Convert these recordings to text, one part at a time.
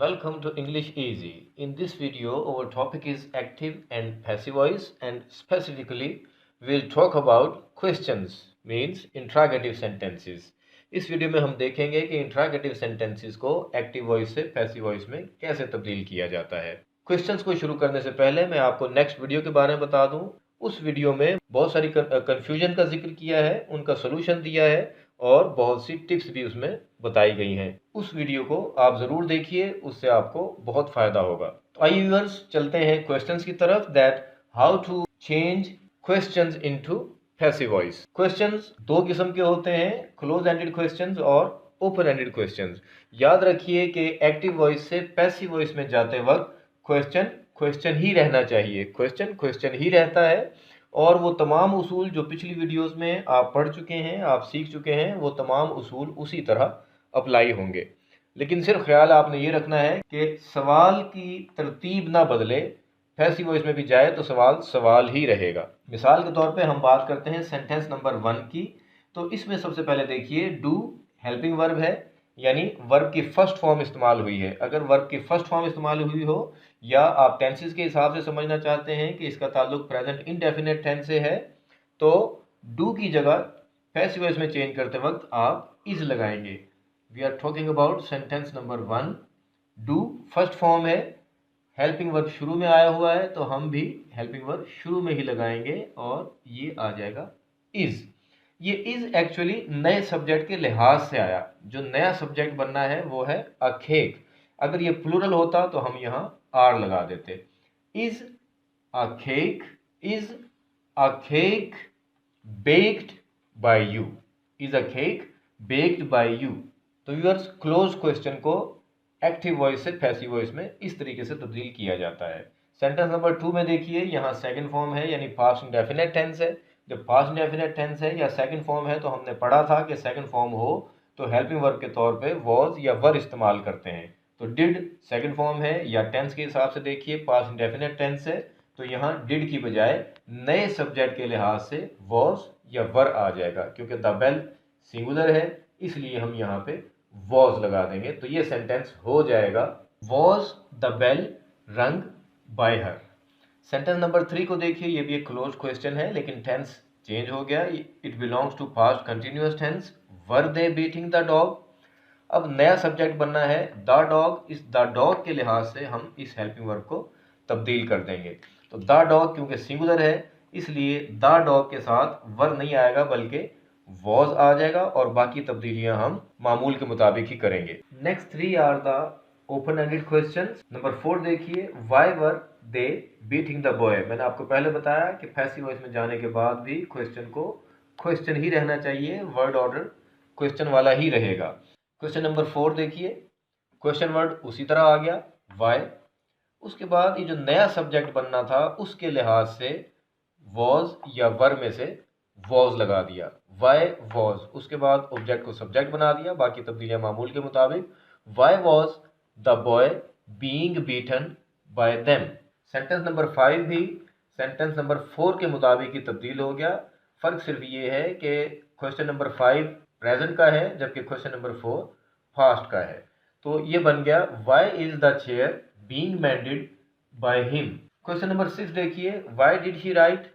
Welcome to English Easy. In this video, our topic is active and passive voice, and specifically, we'll talk about questions, means interrogative sentences. इस video में हम देखेंगे कि interrogative sentences को active voice से passive voice में कैसे तब्दील किया जाता है। क्वेश्चंस को शुरू करने से पहले मैं आपको नेक्स्ट वीडियो के बारे में बता दूं। उस वीडियो में बहुत सारी कंफ्यूजन का जिक्र किया है, उनका सोल्यूशन दिया है और बहुत सी टिप्स भी उसमें बताई गई हैं। उस वीडियो को आप ज़रूर देखिए, उससे आपको बहुत फ़ायदा होगा। तो आइए व्यूअर्स, चलते हैं क्वेश्चंस की तरफ। That how to change questions into passive voice. Questions दो किस्म के होते हैं, क्लोज एंडेड क्वेश्चंस और ओपन एंडेड क्वेश्चंस। याद रखिए कि एक्टिव वॉइस से पैसिव वॉइस में जाते वक्त क्वेश्चन ही रहना चाहिए। क्वेश्चन ही रहता है और वो तमाम उसूल जो पिछली वीडियोस में आप पढ़ चुके हैं, आप सीख चुके हैं, वो तमाम उसूल उसी तरह अप्लाई होंगे। लेकिन सिर्फ ख्याल आपने ये रखना है कि सवाल की तरतीब ना बदले। पैसिव वॉइस में भी जाए तो सवाल ही रहेगा। मिसाल के तौर पे हम बात करते हैं सेंटेंस नंबर 1 की। तो इसमें सबसे पहले देखिए, डू हेल्पिंग वर्ब है, यानी वर्ब की फर्स्ट फॉर्म इस्तेमाल हुई है। अगर वर्ब की फर्स्ट फॉर्म इस्तेमाल हुई हो या आप टेंसेस के हिसाब से समझना चाहते हैं कि इसका ताल्लुक प्रेजेंट इंडेफिनिट टेंस से है, तो डू की जगह पैसिव वॉइस में चेंज करते वक्त आप इज लगाएंगे। We are talking about sentence number 1। Do first form है, हेल्पिंग वर्ब शुरू में आया हुआ है, तो हम भी हेल्पिंग वर्ब शुरू में ही लगाएंगे और ये आ जाएगा इज। ये इज एक्चुअली नए सब्जेक्ट के लिहाज से आया। जो नया सब्जेक्ट बनना है वो है अ केक। अगर ये प्लूरल होता तो हम यहाँ आर लगा देते। Is a cake, is a cake baked by you, is a cake baked by you. तो व्यूअर्स, क्लोज क्वेश्चन को एक्टिव वॉइस से पैसिव वॉइस में इस तरीके से तब्दील किया जाता है। सेंटेंस नंबर 2 में देखिए, यहाँ सेकंड फॉर्म है, यानी पास्ट इंडेफिनिट टेंस है। जब पास्ट इंडेफिनिट टेंस है या सेकंड फॉर्म है तो हमने पढ़ा था कि सेकंड फॉर्म हो तो हेल्पिंग वर्ब के तौर पे वॉज या वर इस्तेमाल करते हैं। तो डिड सेकंड फॉर्म है, या टेंस के हिसाब से देखिए पास्ट इंडेफिनिट टेंस है, तो यहाँ डिड की बजाय नए सब्जेक्ट के लिहाज से वॉज या वर आ जाएगा। क्योंकि द बेल सिंगुलर है, इसलिए हम यहाँ पे वॉज लगा देंगे। तो ये सेंटेंस हो जाएगा, वॉज द बेल रंग बाय हर। सेंटेंस नंबर 3 को देखिए, ये भी एक क्लोज क्वेश्चन है लेकिन टेंस चेंज हो गया। It belongs to past continuous tense. Were they beating the dog. अब नया सब्जेक्ट बनना है द डॉग। इस द डॉग के लिहाज से हम इस हेल्पिंग वर्ब को तब्दील कर देंगे। तो द डॉग क्योंकि सिंगुलर है, इसलिए द डॉग के साथ वर नहीं आएगा बल्कि वॉज आ जाएगा और बाकी तब्दीलियां हम मामूल के मुताबिक ही करेंगे। Next 3 are the open ended questions. Number 4 देखिए, why were they beating the boy. मैंने आपको पहले बताया कि पैसिव वॉइस में जाने के बाद भी क्वेश्चन को क्वेश्चन ही रहना चाहिए, वर्ड ऑर्डर क्वेश्चन वाला ही रहेगा। क्वेश्चन नंबर 4 देखिए, क्वेश्चन वर्ड उसी तरह आ गया, व्हाई। उसके बाद ये जो नया सब्जेक्ट बनना था उसके लिहाज से वॉज या वर में से वॉज लगा दिया, वाई वॉज। उसके बाद ऑब्जेक्ट को सब्जेक्ट बना दिया, बाकी तब्दीलियां मामूल के मुताबिक। Why was the boy being beaten by them. Sentence number 5 भी सेंटेंस नंबर 4 के मुताबिक ही तब्दील हो गया। फर्क सिर्फ ये है कि क्वेश्चन नंबर 5 प्रेजेंट का है जबकि क्वेश्चन नंबर 4 पास्ट का है। तो ये बन गया, why is the chair being mended by him. Question number 6 देखिए, why did he write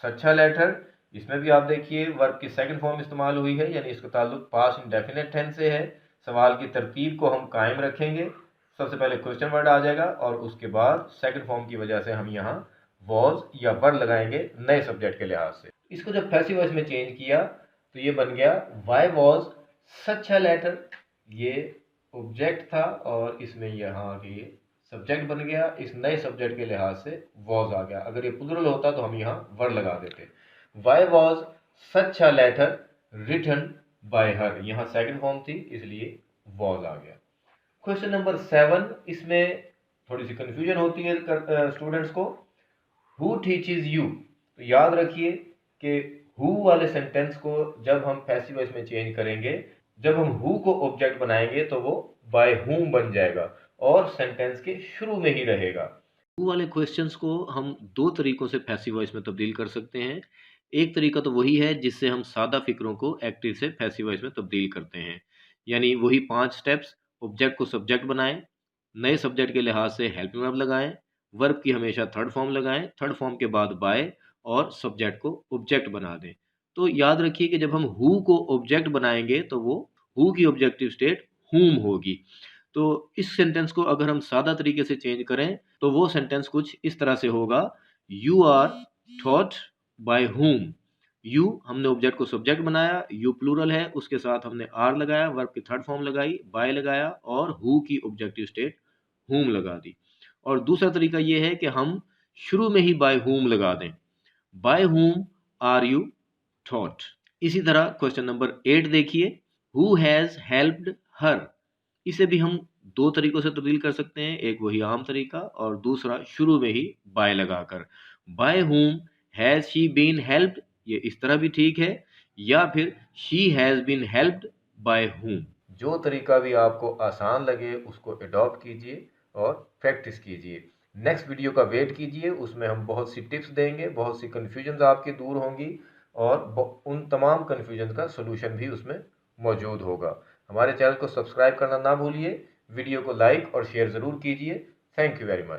such a letter. इसमें भी आप देखिए वर्ब की सेकंड फॉर्म इस्तेमाल हुई है, यानी इसका ताल्लुक पास्ट इंडेफिनिट टेंस से है। सवाल की तरतीब को हम कायम रखेंगे। सबसे पहले क्वेश्चन वर्ड आ जाएगा और उसके बाद सेकंड फॉर्म की वजह से हम यहाँ वॉज या वर लगाएंगे नए सब्जेक्ट के लिहाज से। इसको जब पैसिव वॉइस में चेंज किया तो ये बन गया, why was such a letter. ये ऑब्जेक्ट था और इसमें यहाँ आके ये सब्जेक्ट बन गया। इस नए सब्जेक्ट के लिहाज से वॉज आ गया। अगर ये प्लूरल होता तो हम यहाँ वर लगा देते। Why was such a letter written by her, यहाँ सेकंड फॉर्म थी इसलिए वॉज आ गया। क्वेश्चन नंबर 7, इसमें थोड़ी सी कंफ्यूजन होती है स्टूडेंट्स को। Who teaches you. तो याद रखिए कि हु वाले सेंटेंस को जब हम पैसिव वॉइस में चेंज करेंगे, जब हम हु को ऑब्जेक्ट बनाएंगे तो वो बाय हुम बन जाएगा और सेंटेंस के शुरू में ही रहेगा। हु वाले क्वेश्चंस को हम दो तरीकों से पैसिव वॉइस में तब्दील कर सकते हैं। एक तरीका तो वही है जिससे हम सादा फिक्रों को एक्टिव से पैसिव वॉइस में तब्दील करते हैं, यानी वही 5 स्टेप्स। ऑब्जेक्ट को सब्जेक्ट बनाएं, नए सब्जेक्ट के लिहाज से हेल्पिंग वर्ब लगाएं, वर्ब की हमेशा थर्ड फॉर्म लगाएं, थर्ड फॉर्म के बाद बाय और सब्जेक्ट को ऑब्जेक्ट बना दें। तो याद रखिए कि जब हम हु को ऑब्जेक्ट बनाएंगे तो वो हु की ऑब्जेक्टिव स्टेट हुम होगी। तो इस सेंटेंस को अगर हम सादा तरीके से चेंज करें तो वो सेंटेंस कुछ इस तरह से होगा, you are thought by whom. You हमने ऑब्जेक्ट को सब्जेक्ट बनाया, यू प्लूरल है, उसके साथ हमने आर लगाया, वर्ब की थर्ड फॉर्म लगाई, बाय लगाया और हु की ऑब्जेक्टिव स्टेट हुम लगा दी। और दूसरा तरीका ये है कि हम शुरू में ही बाय हुम लगा दें, by whom are you thought. इसी तरह क्वेश्चन नंबर 8 देखिए, हु हैज हेल्प्ड हर। इसे भी हम दो तरीकों से तब्दील कर सकते हैं, एक वही आम तरीका और दूसरा शुरू में ही बाय लगाकर। By whom has she been helped, ये इस तरह भी ठीक है, या फिर she has been helped by whom. जो तरीका भी आपको आसान लगे उसको अडॉप्ट कीजिए और प्रैक्टिस कीजिए। नेक्स्ट वीडियो का वेट कीजिए, उसमें हम बहुत सी टिप्स देंगे, बहुत सी कन्फ्यूजन आपकी दूर होंगी और उन तमाम कन्फ्यूजन का सोल्यूशन भी उसमें मौजूद होगा। हमारे चैनल को सब्सक्राइब करना ना भूलिए, वीडियो को लाइक और शेयर ज़रूर कीजिए। Thank you very much.